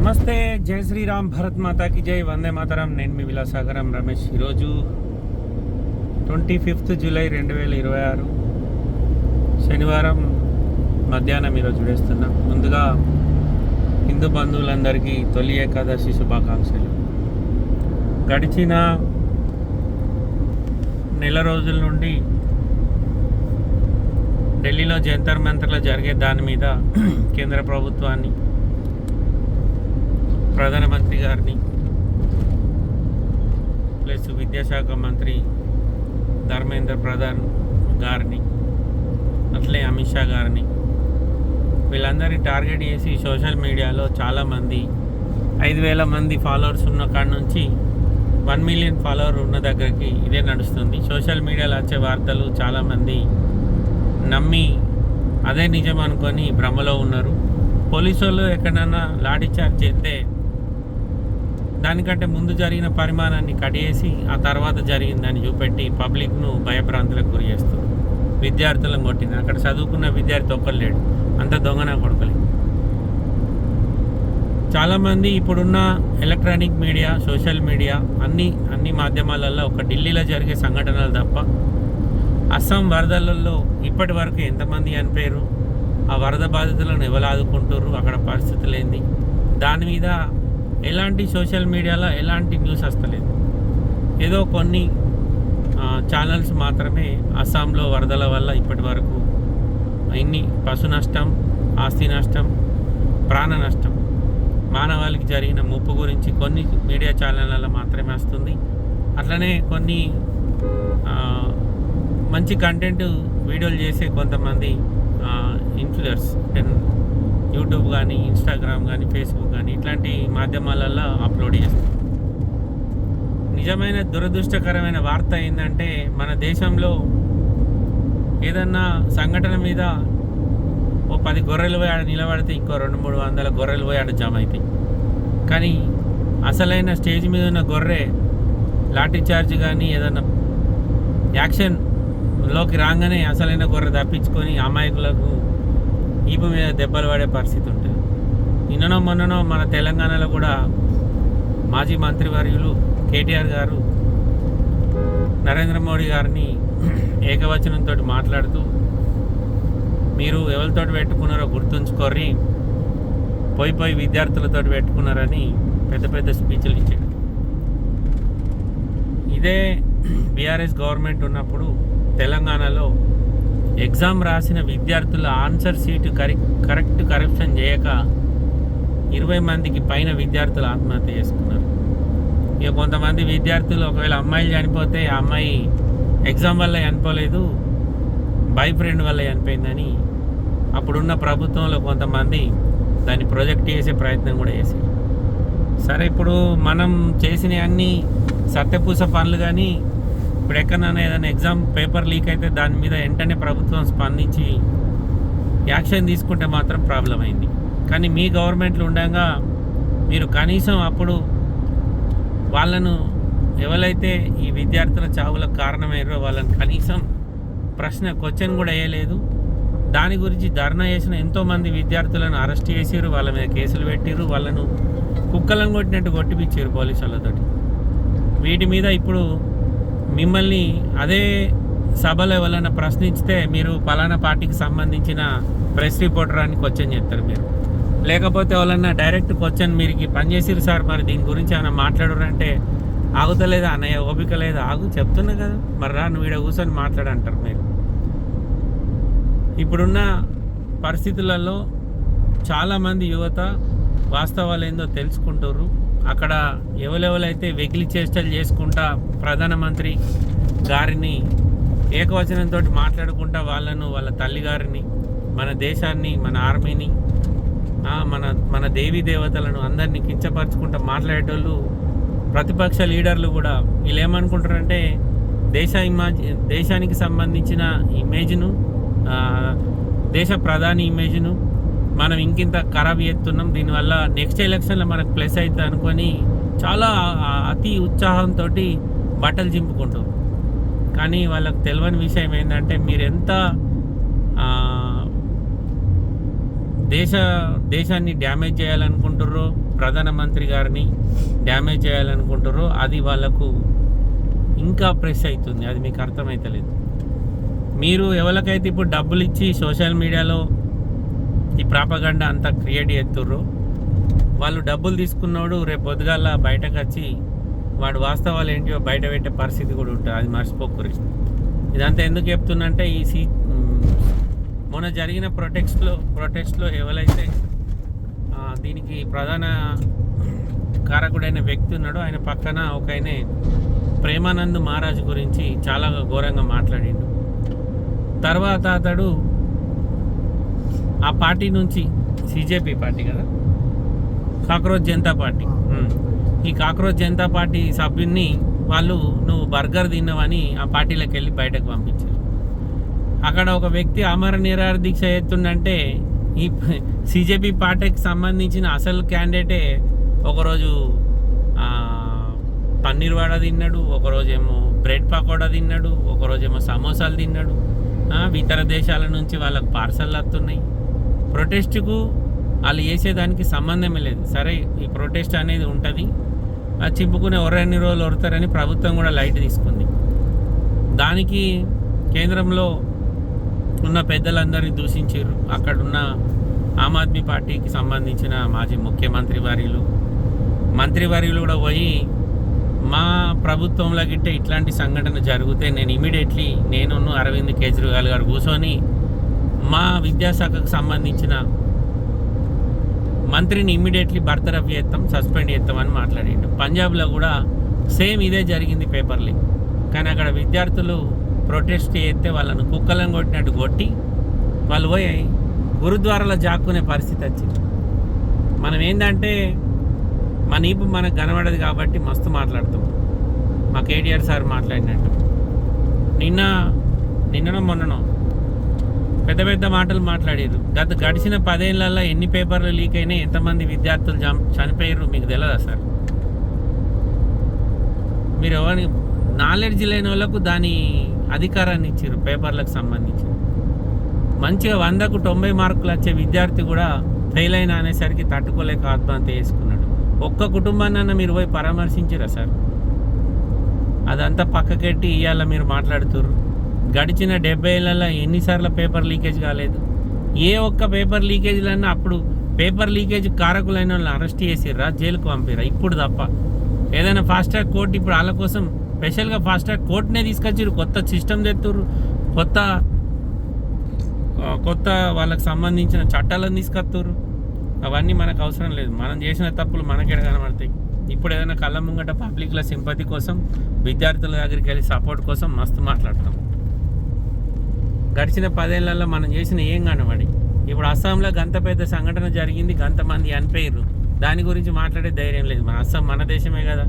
నమస్తే, జై శ్రీరామ్, భరత్ మాతాకి జై, వందే మాతరం. నేను మీ విలాసాగరం రమేష్. ఈరోజు 25 జూలై 2026 శనివారం మధ్యాహ్నం ఈరోజు విడేస్తున్నాం. ముందుగా హిందూ బంధువులందరికీ తొలి ఏకాదశి శుభాకాంక్షలు. గడిచిన నెల రోజుల నుండి ఢిల్లీలో జంతర్ మంతర్లో జరిగే దాని మీద కేంద్ర ప్రభుత్వాన్ని, ప్రధానమంత్రి గారిని, ప్లస్ విద్యాశాఖ మంత్రి ధర్మేంద్ర ప్రధాన్ గారిని, అట్లే అమిత్ షా గారిని, వీళ్ళందరినీ టార్గెట్ చేసి సోషల్ మీడియాలో చాలామంది 5,000 మంది ఫాలోవర్స్ ఉన్న కాడ నుంచి 1 మిలియన్ ఫాలోవర్ ఉన్న దగ్గరికి ఇదే నడుస్తుంది. సోషల్ మీడియాలో వచ్చే వార్తలు చాలామంది నమ్మి అదే నిజం అనుకొని భ్రమలో ఉన్నారు. పోలీసు వాళ్ళు ఎక్కడైనా లాఠీ చార్జ్ చేస్తే దానికంటే ముందు జరిగిన పరిమాణాన్ని కడిగేసి ఆ తర్వాత జరిగిందని చూపెట్టి పబ్లిక్ను భయభ్రాంతులకు గురి చేస్తారు. విద్యార్థులను కొట్టింది, అక్కడ చదువుకున్న విద్యార్థి ఒక్కరు లేడు, అంత దొంగన కొడుకలేదు. చాలామంది ఇప్పుడున్న ఎలక్ట్రానిక్ మీడియా, సోషల్ మీడియా అన్ని మాధ్యమాలలో ఒక ఢిల్లీలో జరిగే సంఘటనలు తప్ప అస్సాం వరదలలో ఇప్పటి వరకు ఎంతమంది చనిపోయారు, ఆ వరద బాధితులను ఎవరు ఆదుకుంటారు, అక్కడ పరిస్థితులు ఏంది, దాని మీద ఎలాంటి సోషల్ మీడియాలో ఎలాంటి న్యూస్ వస్తలేదు. ఏదో కొన్ని ఛానల్స్ మాత్రమే అస్సాంలో వరదల వల్ల ఇప్పటి వరకు ఇన్ని పశు నష్టం, ఆస్తి నష్టం, ప్రాణ నష్టం, మానవాళికి జరిగిన ముప్పు గురించి కొన్ని మీడియా ఛానళ్ళలో మాత్రమే వస్తుంది. అట్లనే కొన్ని మంచి కంటెంట్ వీడియోలు చేసే కొంతమంది ఇన్ఫ్లుయర్స్ యూట్యూబ్ కానీ, ఇన్స్టాగ్రామ్ కానీ, ఫేస్బుక్ కానీ ఇట్లాంటి మాధ్యమాలలో అప్లోడ్ చేస్తారు. నిజమైన దురదృష్టకరమైన వార్త ఏంటంటే, మన దేశంలో ఏదన్నా సంఘటన మీద ఓ 10 గొర్రెలు పోయి ఆడ నిలబడితే ఇంకో 200-300 గొర్రెలు పోయి ఆడ జమ అవుతాయి. కానీ అసలైన స్టేజ్ మీద ఉన్న గొర్రె లాఠీ చార్జ్ కానీ ఏదన్నా యాక్షన్లోకి రాగానే అసలైన గొర్రె తప్పించుకొని అమాయకులకు ఈపు మీద దెబ్బలు పడే పరిస్థితి ఉంటుంది. నిన్ననో మొన్ననో మన తెలంగాణలో కూడా మాజీ మంత్రివర్యులు కేటీఆర్ గారు నరేంద్ర మోడీ గారిని ఏకవచనంతో మాట్లాడుతూ, మీరు ఎవరితో పెట్టుకున్నారో గుర్తుంచుకోర్రి, పోయి విద్యార్థులతో పెట్టుకున్నారని పెద్ద పెద్ద స్పీచ్లు ఇచ్చాడు. ఇదే బీఆర్ఎస్ గవర్నమెంట్ ఉన్నప్పుడు తెలంగాణలో ఎగ్జామ్ రాసిన విద్యార్థుల ఆన్సర్ షీట్ కరెక్ట్ కరెక్షన్ చేయక 20 మందికి పైన విద్యార్థులు ఆత్మహత్య చేసుకున్నారు. ఇక కొంతమంది విద్యార్థులు ఒకవేళ అమ్మాయిలు చనిపోతే ఆ అమ్మాయి ఎగ్జామ్ వల్ల చనిపోలేదు, బాయ్ ఫ్రెండ్ వల్ల చనిపోయిందని అప్పుడున్న ప్రభుత్వంలో కొంతమంది దాన్ని ప్రొజెక్ట్ చేసే ప్రయత్నం కూడా చేశారు. సరే, ఇప్పుడు మనం చేసిన అన్ని సత్యపూస పనులు, కానీ ఇప్పుడు ఎక్కడైనా ఏదైనా ఎగ్జామ్ పేపర్ లీక్ అయితే దాని మీద వెంటనే ప్రభుత్వం స్పందించి యాక్షన్ తీసుకుంటే మాత్రం ప్రాబ్లం అయింది. కానీ మీ గవర్నమెంట్లు ఉండగా మీరు కనీసం అప్పుడు వాళ్ళను ఎవరైతే ఈ విద్యార్థుల చావులకు కారణమయ్యారో వాళ్ళని కనీసం క్వశ్చన్ కూడా వేయలేదు. దాని గురించి ధర్నా చేసిన ఎంతోమంది విద్యార్థులను అరెస్ట్ చేసారు, వాళ్ళ మీద కేసులు పెట్టారు, వాళ్ళను కుక్కలను కొట్టినట్టు కొట్టిపించారు పోలీసు వాళ్ళతోటి. వీటి మీద ఇప్పుడు మిమ్మల్ని అదే సభలో ఎవరైనా ప్రశ్నించితే మీరు పలానా పార్టీకి సంబంధించిన ప్రెస్ రిపోర్టర్ అని క్వశ్చన్ చేస్తారు మీరు. లేకపోతే ఎవరన్నా డైరెక్ట్ క్వశ్చన్, మీరు పనిచేసిరు సార్, మరి దీని గురించి ఏమైనా మాట్లాడరంటే ఆగుతలేదా అన్నయ్య, ఓపిక లేదా, ఆగు చెప్తున్నా కదా, మరి రా నువ్వు ఈడ కూర్చొని మాట్లాడంటారు మీరు. ఇప్పుడున్న పరిస్థితులలో చాలామంది యువత వాస్తవాలు ఏందో తెలుసుకుంటారు. అక్కడ ఎవరెవరైతే వెకిలి చేష్టలు చేసుకుంటా ప్రధానమంత్రి గారిని ఏకవచనంతో మాట్లాడుకుంటా వాళ్ళ తల్లిగారిని, మన దేశాన్ని, మన ఆర్మీని, మన దేవీ దేవతలను అందరినీ కించపరచుకుంటా మాట్లాడేటోళ్ళు ప్రతిపక్ష లీడర్లు కూడా వీళ్ళు ఏమనుకుంటారంటే దేశానికి సంబంధించిన ఇమేజ్ను, దేశ ప్రధాని ఇమేజ్ను మనం ఇంకింత ఖరాబ్ చేస్తున్నాం, దీనివల్ల నెక్స్ట్ ఎలక్షన్లో మనకు ప్లస్ అవుతుంది అనుకొని చాలా అతి ఉత్సాహంతో బట్టలు చింపుకుంటారు. కానీ వాళ్ళకు తెలియని విషయం ఏంటంటే, మీరు ఎంత దేశాన్ని డ్యామేజ్ చేయాలనుకుంటుర్రో, ప్రధానమంత్రి గారిని డ్యామేజ్ చేయాలనుకుంటుర్రో అది వాళ్ళకు ఇంకా ప్రెస్ అవుతుంది. అది మీకు అర్థమవుతలేదు. మీరు ఎవరికైతే ఇప్పుడు డబ్బులు ఇచ్చి సోషల్ మీడియాలో ఈ ప్రాపగండా అంతా క్రియేట్ చేస్తుర్రో, వాళ్ళు డబ్బులు తీసుకున్నోడు రేపు పొద్దుగాల బయటకు వచ్చి వాడు వాస్తవాలు ఏంటివో బయట పెట్టే పరిస్థితి కూడా ఉంటుంది. అది మర్చిపోకురి. ఇదంతా ఎందుకు చెప్తున్నంటే మొన్న జరిగిన ప్రొటెస్ట్లో ఎవరైతే దీనికి ప్రధాన కారకుడైన వ్యక్తి ఉన్నాడో ఆయన పక్కన ఒక ఆయన ప్రేమానంద్ మహారాజ్ గురించి చాలా ఘోరంగా మాట్లాడిండు. తర్వాత అతడు ఆ పార్టీ నుంచి, సిజేపీ పార్టీ కదా, కాక్రోచ్ జనతా పార్టీ, ఈ కాక్రోచ్ జనతా పార్టీ సభ్యున్ని వాళ్ళు నువ్వు బర్గర్ తిన్నావని ఆ పార్టీలోకి వెళ్ళి బయటకు పంపించారు. అక్కడ ఒక వ్యక్తి ఆమర నిరాహార దీక్ష చేస్తుండంటే ఈ సిజేపీ పార్టీకి సంబంధించిన అసలు క్యాండిడేటే ఒకరోజు పన్నీర్ వడ తిన్నాడు, ఒకరోజేమో బ్రెడ్ పకోడా తిన్నాడు, ఒకరోజేమో సమోసాలు తిన్నాడు. ఇతర దేశాల నుంచి వాళ్ళకు పార్సల్ వస్తున్నాయి. ప్రొటెస్ట్కు వాళ్ళు చేసేదానికి సంబంధమే లేదు. సరే, ఈ ప్రొటెస్ట్ అనేది ఉంటుంది, అది చింపుకునే ఎన్ని రోజులు వడతారని ప్రభుత్వం కూడా లైట్ తీసుకుంది. దానికి కేంద్రంలో ఉన్న పెద్దలందరినీ దూషించారు. అక్కడున్న ఆమ్ ఆద్మీ పార్టీకి సంబంధించిన మాజీ ముఖ్యమంత్రి మంత్రివర్యులు కూడా పోయి మా ప్రభుత్వంలో గిట్టే ఇట్లాంటి సంఘటన జరిగితే నేను ఇమీడియట్లీ నేను అరవింద్ కేజ్రీవాల్ గారు కూర్చొని మా విద్యాశాఖకు సంబంధించిన మంత్రిని ఇమీడియట్లీ బర్తరఫ్ చేస్తాం, సస్పెండ్ చేస్తామని మాట్లాడిండు. పంజాబ్లో కూడా సేమ్ ఇదే జరిగింది పేపర్ లీక్. కానీ అక్కడ విద్యార్థులు ప్రొటెస్ట్ చేస్తే వాళ్ళను కుక్కలను కొట్టినట్టు కొట్టి వాళ్ళు పోయి గురుద్వారాలో జాక్కునే పరిస్థితి వచ్చింది. మనం ఏంటంటే మన ఈపు మనకు కనబడదు కాబట్టి మస్తు మాట్లాడతాం. మా కేటీఆర్ సార్ మాట్లాడినట్టు నిన్ననో మొన్ననో పెద్ద పెద్ద మాటలు మాట్లాడారు. గడిచిన 10 ఏళ్లలో ఎన్ని పేపర్లు లీక్ అయినాయి, ఎంతమంది విద్యార్థులు చనిపోయారు మీకు తెలియదా సార్? మీరు ఎవరి నాలెడ్జ్ లేని వాళ్ళకు దాని అధికారాన్ని ఇచ్చారు. పేపర్లకు సంబంధించి మంచిగా 100కు 90 మార్కులు వచ్చే విద్యార్థి కూడా ఫెయిల్ అయినా అనేసరికి తట్టుకోలేక ఆత్మహత్య చేసుకున్నాడు. ఒక్క కుటుంబాన్ని మీరు పోయి పరామర్శించారా సార్? అదంతా పక్కకెట్టి ఇవాళ మీరు మాట్లాడుతున్నారు. గడిచిన 70 ఏళ్ళలో ఎన్నిసార్లు పేపర్ లీకేజ్ కాలేదు? ఏ ఒక్క పేపర్ లీకేజ్లన్నా అప్పుడు పేపర్ లీకేజ్ కారకులైన వాళ్ళని అరెస్ట్ చేసిర్రా, జైలుకు పంపిరా? ఇప్పుడు తప్ప ఏదైనా ఫాస్ట్ ట్రాక్ కోర్టు ఇప్పుడు వాళ్ళ కోసం స్పెషల్గా ఫాస్ట్ ట్రాక్ కోర్టునే తీసుకొచ్చారు. కొత్త సిస్టమ్ తెత్తురు, కొత్త వాళ్ళకి సంబంధించిన చట్టాలను తీసుకొస్తారు. అవన్నీ మనకు అవసరం లేదు. మనం చేసిన తప్పులు మనకేడ కనబడతాయి. ఇప్పుడు ఏదైనా కళ్ళ ముంగట పబ్లిక్ల సింపతి కోసం, విద్యార్థుల దగ్గరికి వెళ్ళి సపోర్ట్ కోసం మస్తు మాట్లాడతాం. గడిచిన 10 ఏళ్లలో మనం చేసిన ఏం కనబడి ఇప్పుడు అస్సాంలో గంత పెద్ద సంఘటన జరిగింది, గంతమంది చనిపోయారు. దాని గురించి మాట్లాడే ధైర్యం లేదు. మన అస్సాం మన దేశమే కదా.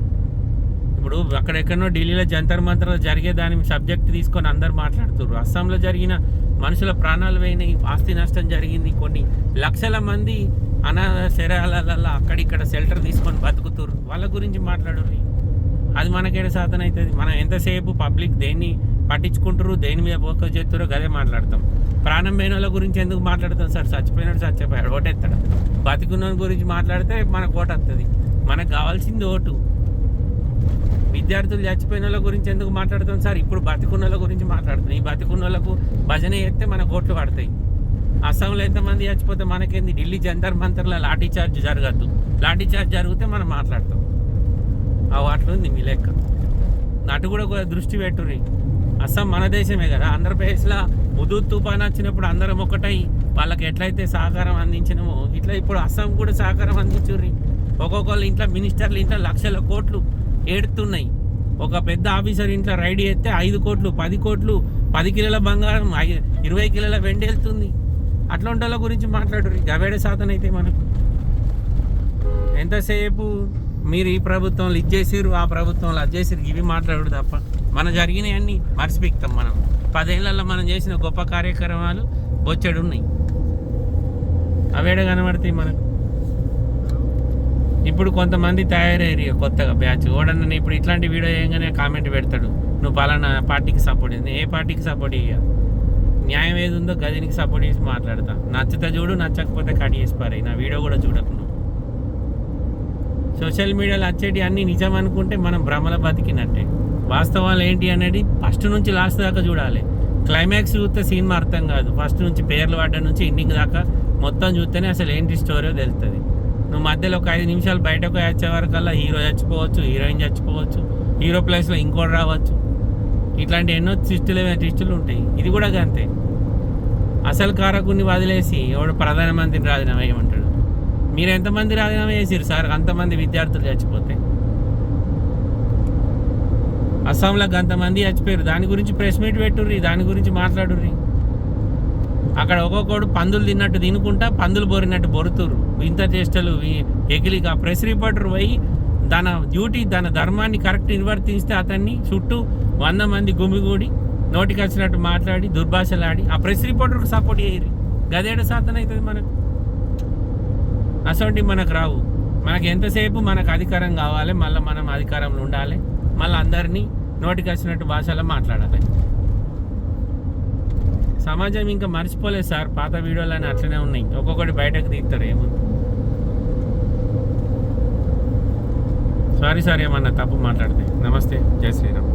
ఇప్పుడు అక్కడెక్కడనో ఢిల్లీలో జంతర్ మంతర్లో జరిగే దాని సబ్జెక్ట్ తీసుకొని అందరు మాట్లాడుతున్నారు. అస్సాంలో జరిగిన మనుషుల ప్రాణాలు పోయినాయి, ఆస్తి నష్టం జరిగింది, కొన్ని లక్షల మంది అనాథ శరీరాలలో అక్కడిక్కడ షెల్టర్ తీసుకొని బతుకుతున్నారు. వాళ్ళ గురించి మాట్లాడుర్రి. అది మనకేడ సాధన అవుతుంది? మనం ఎంతసేపు పబ్లిక్ దేన్ని పట్టించుకుంటారు, దేని మీద ఫోకస్ చేస్తారో గదే మాట్లాడతాం. ప్రాణం పోయిన వాళ్ళ గురించి ఎందుకు మాట్లాడతాం సార్? చచ్చిపోయినాడు చచ్చిపోయాడు ఓటెత్తాడు. బతికున్న గురించి మాట్లాడితే మనకు ఓటు వస్తుంది. మనకు కావాల్సింది ఓటు. విద్యార్థులు చచ్చిపోయిన వాళ్ళ గురించి ఎందుకు మాట్లాడతాం సార్? ఇప్పుడు బతికున్న వాళ్ళ గురించి మాట్లాడుతాం. ఈ బతికున్న వాళ్ళకు భజన చేస్తే మనకు ఓట్లు పడతాయి. అస్సాంలో ఎంతమంది చచ్చిపోతే మనకేంది? ఢిల్లీ జంతర్ మంతర్లో లాఠీ చార్జ్ జరగద్దు. లాఠీ చార్జ్ జరిగితే మనం మాట్లాడతాం. అట్లుంది మీ లెక్క. అటు కూడా దృష్టి పెట్టుర్రి. అస్సాం మన దేశమే కదా. ఆంధ్రప్రదేశ్లో హుదూద్ తుఫాన్ వచ్చినప్పుడు అందరం ఒకటై వాళ్ళకి ఎట్లయితే సహకారం అందించినామో ఇట్లా ఇప్పుడు అస్సాం కూడా సహకారం అందించుర్రి. ఒక్కొక్కళ్ళు ఇంట్లో మినిస్టర్లు ఇంట్లో లక్షల కోట్లు ఏడుతున్నాయి. ఒక పెద్ద ఆఫీసర్ ఇంట్లో రైడ్ చేస్తే 5 కోట్లు 10 కోట్లు 10 కిలోల బంగారం 20 కిలోల వెండి వెళ్తుంది. అట్లాంటి వాళ్ళ గురించి మాట్లాడుర్రి. గవేడే సాధన అయితే మనకు ఎంతసేపు మీరు ఈ ప్రభుత్వంలో ఇది చేసిరు, ఆ ప్రభుత్వంలో అది చేసిరు, ఇవి మాట్లాడు తప్ప మన జరిగినవన్నీ మర్చిపిక్తాం. మనం 10 ఏళ్లలో మనం చేసిన గొప్ప కార్యక్రమాలు బొచ్చెడు ఉన్నాయి. అవేడ కనబడతాయి మనకు. ఇప్పుడు కొంతమంది తయారయ్యారు కొత్తగా బ్యాచ్. ఓడన్న ఇప్పుడు ఇట్లాంటి వీడియో చేయగానే కామెంట్ పెడతాడు, నువ్వు పలానా పార్టీకి సపోర్ట్. ఏ పార్టీకి సపోర్ట్ చేయ? న్యాయం ఏది ఉందో గదినికి సపోర్ట్ చేసి మాట్లాడతా. నచ్చితే చూడు, నచ్చకపోతే కట్ చేసి పారాయి. నా వీడియో కూడా చూడకు. సోషల్ మీడియాలో వచ్చేటి అన్నీ నిజం అనుకుంటే మనం భ్రమల బతికినట్టే. వాస్తవాలు ఏంటి అనేది ఫస్ట్ నుంచి లాస్ట్ దాకా చూడాలి. క్లైమాక్స్ చూస్తే సినిమా అర్థం కాదు. ఫస్ట్ నుంచి పేర్లు పడ్డ నుంచి ఎండింగ్ దాకా మొత్తం చూస్తేనే అసలు ఏంటి స్టోరీ తెలుస్తుంది. నువ్వు మధ్యలో ఒక 5 నిమిషాలు బయటకు వచ్చే వరకల్లా హీరో చచ్చిపోవచ్చు, హీరోయిన్ చచ్చిపోవచ్చు, హీరో ప్లేస్లో ఇంకోటి రావచ్చు. ఇట్లాంటి ఎన్నో ట్విస్టులు ఉంటాయి. ఇది కూడా అంతే. అసలు కారకుని వదిలేసి ఎవడు ప్రధానమంత్రిని రాజీనామా చేయమంటాడు. మీరు ఎంతమంది రాజీనామా చేసిరు సార్? అంతమంది విద్యార్థులు చచ్చిపోతే అస్సాంలో అంతమంది చచ్చిపోయారు. దాని గురించి ప్రెస్ మీట్ పెట్టుర్రి, దాని గురించి మాట్లాడుర్రి. అక్కడ ఒక్కొక్కడు పందులు తిన్నట్టు తినుకుంటా పందులు బొరినట్టు బొరుతురు. ఇంత చేష్టలు ఎగిలిగా ప్రెస్ రిపోర్టర్ పోయి తన డ్యూటీ, తన ధర్మాన్ని కరెక్ట్ నిర్వర్తిస్తే అతన్ని చుట్టూ 100 మంది గుమిగూడి నోటికి వచ్చినట్టు మాట్లాడి దుర్భాషలాడి ఆ ప్రెస్ రిపోర్టర్కి సపోర్ట్ చేయరు. గదేడ సాధన అవుతుంది మనకు. అసలు మనకు రావు. మనకు ఎంతసేపు మనకు అధికారం కావాలి, మళ్ళీ మనం అధికారంలో ఉండాలి, మళ్ళీ అందరినీ నోటికి వచ్చినట్టు భాషలో మాట్లాడాలి. సమాజం ఇంకా మర్చిపోలేదు సార్. పాత వీడియోలన్నీ అట్లనే ఉన్నాయి. ఒక్కొక్కటి బయటకు తీస్తారు. ఏముంది? సారీ ఏమన్నా తప్పు మాట్లాడితే. నమస్తే, జై శ్రీరామ్.